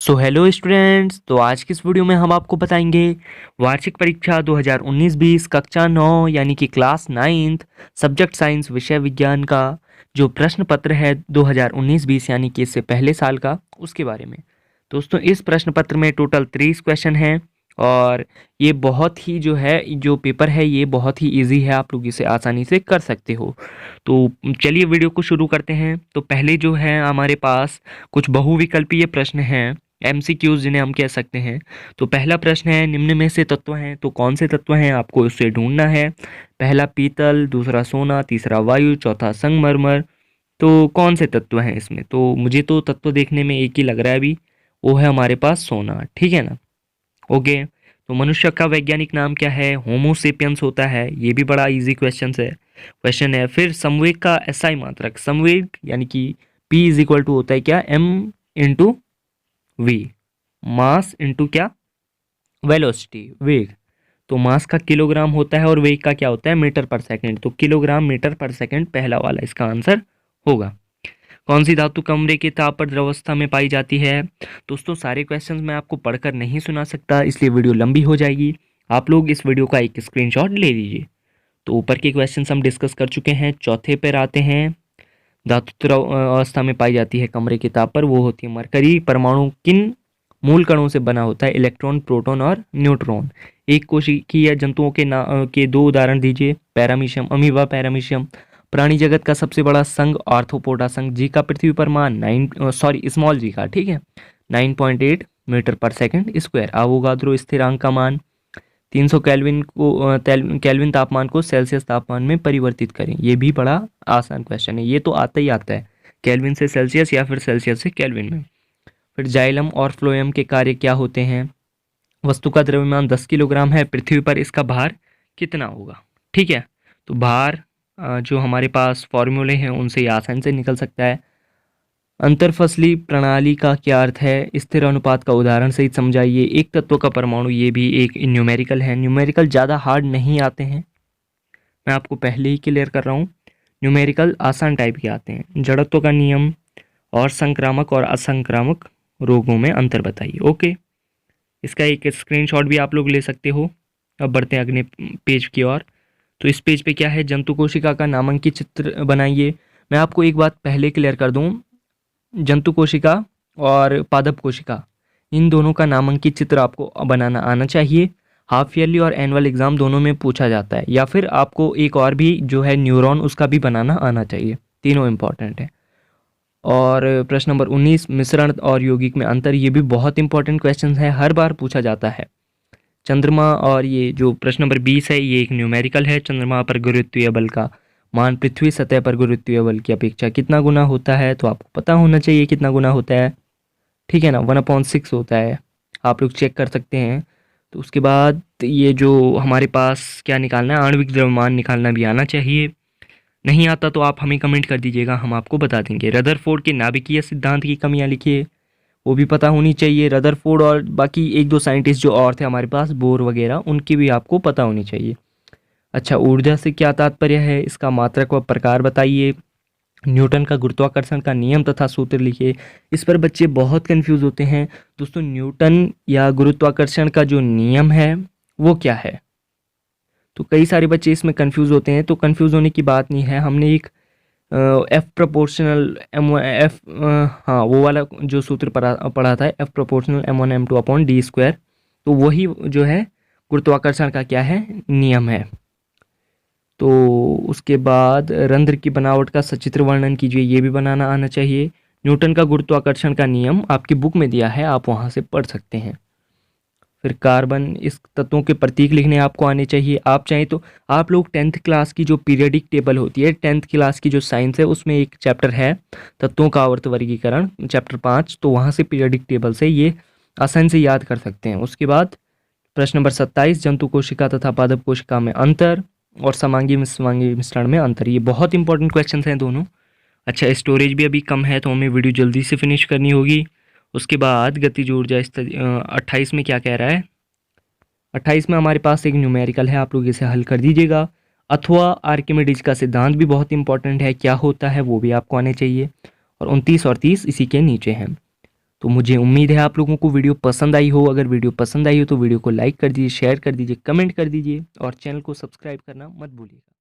So hello students. तो आज की इस वीडियो में हम आपको बताएंगे वार्षिक परीक्षा 2019-20 कक्षा 9 यानी कि क्लास 9th सब्जेक्ट साइंस विषय विज्ञान का जो प्रश्न पत्र है 2019-20 यानी कि इससे पहले साल का उसके बारे में। दोस्तों, इस प्रश्न पत्र में टोटल 30 क्वेश्चन हैं और ये बहुत ही जो पेपर है ये बहुत ही इजी है, आप लोग इसे आसानी से कर सकते हो। तो चलिए वीडियो को शुरू करते हैं। तो पहले जो है हमारे पास कुछ बहुविकल्पीय प्रश्न हैं, एमसीक्यूज जिन्हें हम कह सकते हैं। तो पहला प्रश्न है, निम्न में से तत्व हैं, तो कौन से तत्व हैं आपको उससे ढूंढना है। पहला पीतल, दूसरा सोना, तीसरा वायु, चौथा संगमरमर। तो कौन से तत्व हैं इसमें? तो मुझे तो तत्व देखने में एक ही लग रहा है अभी, वो है हमारे पास सोना। ठीक है ना? ओके। तो मनुष्य का वैज्ञानिक नाम क्या है? होमोसेपियंस होता है। ये भी बड़ा इजी क्वेश्चन है। फिर संवेग का एसआई मात्रक, संवेग यानी कि P इज इक्वल टू होता है क्या? M into V, mass into क्या? वेलोसिटी, वेग। तो मास का किलोग्राम होता है और वेग का क्या होता है? मीटर पर सेकंड। तो किलोग्राम मीटर पर सेकंड पहला वाला इसका आंसर होगा। कौन सी धातु कमरे के ताप पर द्रवस्था में पाई जाती है? दोस्तों, सारे क्वेश्चंस मैं आपको पढ़कर नहीं सुना सकता, इसलिए वीडियो लंबी हो जाएगी। आप लोग इस वीडियो का एक स्क्रीनशॉट ले लीजिए। तो ऊपर के क्वेश्चंस हम डिस्कस कर चुके हैं। चौथे पर आते हैं, धातु द्रव अवस्था में पाई जाती है कमरे के ताप पर, वो होती है मरकरी। परमाणु किन मूल कणों से बना होता है? इलेक्ट्रॉन, प्रोटॉन और न्यूट्रॉन। एक कोशिकीय जंतुओं के दो उदाहरण दीजिए। Paramecium, amoeba, paramecium. प्राणी जगत का सबसे बड़ा संघ आर्थ्रोपोडा संघ। जी का पृथ्वी पर मान स्मॉल जी का, ठीक है, 9.8 मीटर पर सेकंड स्क्वायर। अवोगाद्रो स्थिरांक का मान 300 केल्विन तापमान को सेल्सियस तापमान में परिवर्तित करें। ये भी बड़ा आसान क्वेश्चन है, ये तो आता ही आता है, केल्विन से सेल्सियस या फिर सेल्सियस से केल्विन में। फिर जाइलम और फ्लोएम के कार्य क्या होते हैं? वस्तु का द्रव्यमान 10 किलोग्राम है, पृथ्वी पर इसका भार कितना होगा? ठीक है, तो भार जो हमारे पास फॉर्मूले हैं उनसे ये आसानी से निकल सकता है। अंतरफसली प्रणाली का क्या अर्थ है? स्थिर अनुपात का उदाहरण सहित समझाइए। एक तत्व का परमाणु, ये भी एक न्यूमेरिकल है। न्यूमेरिकल ज़्यादा हार्ड नहीं आते हैं, मैं आपको पहले ही क्लियर कर रहा हूँ। न्यूमेरिकल आसान टाइप के आते हैं। जड़त्व का नियम और संक्रामक और असंक्रामक रोगों में अंतर बताइए। ओके, इसका एक स्क्रीनशॉट भी आप लोग ले सकते हो। अब बढ़ते हैं अगले पेज की ओर। तो इस पेज पे क्या है? जंतु कोशिका का नामांकित चित्र बनाइए। मैं आपको एक बात पहले क्लियर कर दूं, जंतु कोशिका और पादप कोशिका, इन दोनों का नामांकित चित्र आपको बनाना आना चाहिए। हाफ ईयरली और एनुअल एग्जाम दोनों में पूछा जाता है। या फिर आपको एक और भी जो है न्यूरॉन, उसका भी बनाना आना चाहिए। तीनों इंपॉर्टेंट है। और प्रश्न नंबर 19, मिश्रण और यौगिक में अंतर, ये भी बहुत इंपॉर्टेंट क्वेश्चन है, हर बार पूछा जाता है। चंद्रमा और ये जो प्रश्न नंबर 20 है, ये एक न्यूमेरिकल है। चंद्रमा पर गुरुत्वीय बल का मान पृथ्वी सतह पर गुरुत्वीय बल की अपेक्षा कितना गुना होता है? तो आपको पता होना चाहिए कितना गुना होता है, ठीक है ना? 1/6 होता है, आप लोग चेक कर सकते हैं। तो उसके बाद ये जो हमारे पास क्या निकालना है, आणविक द्रव्यमान निकालना भी आना चाहिए। नहीं आता तो आप हमें कमेंट कर दीजिएगा, हम आपको बता देंगे। रदरफोर्ड के नाभिकीय सिद्धांत की कमियां लिखिए, वो भी पता होनी चाहिए। रदरफोर्ड और बाकी एक दो साइंटिस्ट जो और थे हमारे पास, बोर वगैरह, उनकी भी आपको पता होनी चाहिए। अच्छा, ऊर्जा से क्या तात्पर्य है? इसका मात्रक व प्रकार बताइए। न्यूटन का गुरुत्वाकर्षण का नियम तथा सूत्र लिखिए। इस पर बच्चे बहुत कंफ्यूज होते हैं। दोस्तों, न्यूटन या गुरुत्वाकर्षण का जो नियम है वो क्या है? तो कई सारे बच्चे इसमें कंफ्यूज होते हैं। तो कंफ्यूज होने की बात नहीं है, हमने एक एफ प्रोपोर्शनल एम एफ, हाँ वो वाला जो सूत्र पढ़ा था, एफ प्रोपोर्शनल m1m2/d²। तो वही जो है गुरुत्वाकर्षण का क्या है, नियम है। तो उसके बाद रंध्र की बनावट का सचित्र वर्णन कीजिए, ये भी बनाना आना चाहिए। न्यूटन का गुरुत्वाकर्षण का नियम आपकी बुक में दिया है, आप वहाँ से पढ़ सकते हैं। फिर कार्बन, इस तत्वों के प्रतीक लिखने आपको आने चाहिए। आप चाहें तो आप लोग 10th क्लास की जो पीरियडिक टेबल होती है, 10th क्लास की जो साइंस है, उसमें एक चैप्टर है तत्वों का आवर्त वर्गीकरण, चैप्टर 5, तो वहाँ से पीरियडिक टेबल से ये आसानी से याद कर सकते हैं। उसके बाद प्रश्न नंबर 27, जंतु कोशिका तथा पादप कोशिका में अंतर और समांगी विसमांगी मिश्रण में अंतर, ये बहुत इंपॉर्टेंट क्वेश्चन हैं दोनों। अच्छा, स्टोरेज भी अभी कम है तो हमें वीडियो जल्दी से फिनिश करनी होगी। उसके बाद गतिज ऊर्जा 28 में क्या कह रहा है? 28 में हमारे पास एक न्यूमेरिकल है, आप लोग इसे हल कर दीजिएगा। अथवा आर्किमिडीज का सिद्धांत भी बहुत इंपॉर्टेंट है, क्या होता है वो भी आपको आने चाहिए। और 29 और 30 इसी के नीचे हैं। तो मुझे उम्मीद है आप लोगों को वीडियो पसंद आई हो। अगर वीडियो पसंद आई हो तो वीडियो को लाइक कर दीजिए, शेयर कर दीजिए, कमेंट कर दीजिए और चैनल को सब्सक्राइब करना मत भूलिएगा।